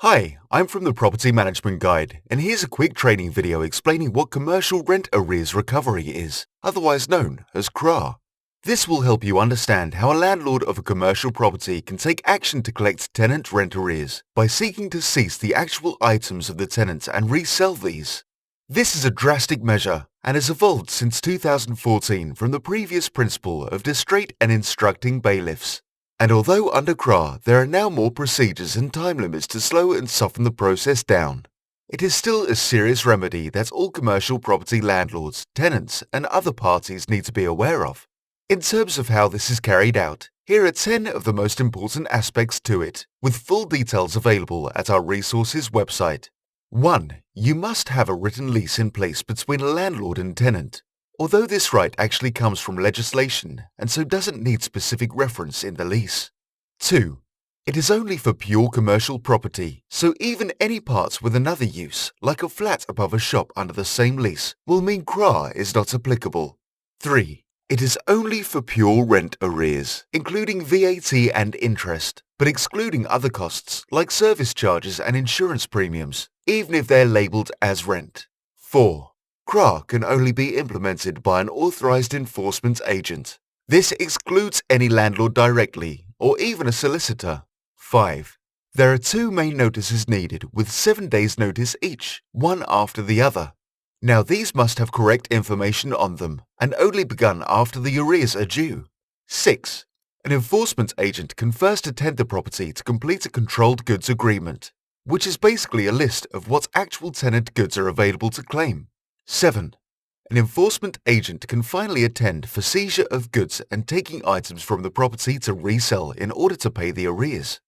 Hi, I'm from the Property Management Guide, and here's a quick training video explaining what Commercial Rent Arrears Recovery is, otherwise known as CRAR. This will help you understand how a landlord of a commercial property can take action to collect tenant rent arrears by seeking to cease the actual items of the tenant and resell these. This is a drastic measure and has evolved since 2014 from the previous principle of distraint and instructing bailiffs. And although under CRAR there are now more procedures and time limits to slow and soften the process down, it is still a serious remedy that all commercial property landlords, tenants and other parties need to be aware of. In terms of how this is carried out, here are 10 of the most important aspects to it, with full details available at our resources website. 1. You must have a written lease in place between a landlord and tenant. Although this right actually comes from legislation and so doesn't need specific reference in the lease. 2. It is only for pure commercial property, so even any parts with another use, like a flat above a shop under the same lease, will mean CRAR is not applicable. 3. It is only for pure rent arrears, including VAT and interest, but excluding other costs like service charges and insurance premiums, even if they're labelled as rent. 4. CRAR can only be implemented by an authorized enforcement agent. This excludes any landlord directly or even a solicitor. 5. There are 2 main notices needed with 7 days notice each, one after the other. Now these must have correct information on them and only begun after the arrears are due. 6. An enforcement agent can first attend the property to complete a controlled goods agreement, which is basically a list of what actual tenant goods are available to claim. 7. An enforcement agent can finally attend for seizure of goods and taking items from the property to resell in order to pay the arrears.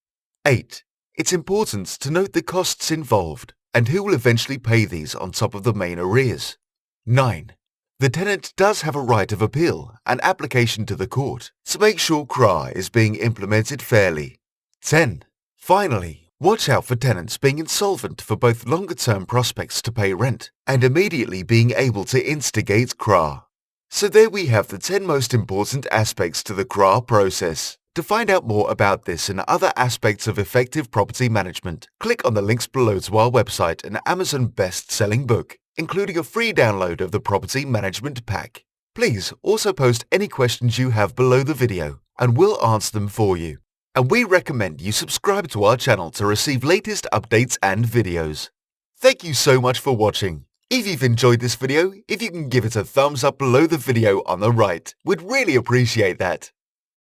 8. It's important to note the costs involved and who will eventually pay these on top of the main arrears. 9. The tenant does have a right of appeal and application to the court to make sure CRAR is being implemented fairly. 10. Finally, watch out for tenants being insolvent for both longer-term prospects to pay rent and immediately being able to instigate CRAR. So there we have the 10 most important aspects to the CRAR process. To find out more about this and other aspects of effective property management, click on the links below to our website and Amazon best-selling book, including a free download of the Property Management Pack. Please also post any questions you have below the video and we'll answer them for you. And we recommend you subscribe to our channel to receive latest updates and videos. Thank you so much for watching. If you've enjoyed this video, if you can give it a thumbs up below the video on the right, we'd really appreciate that.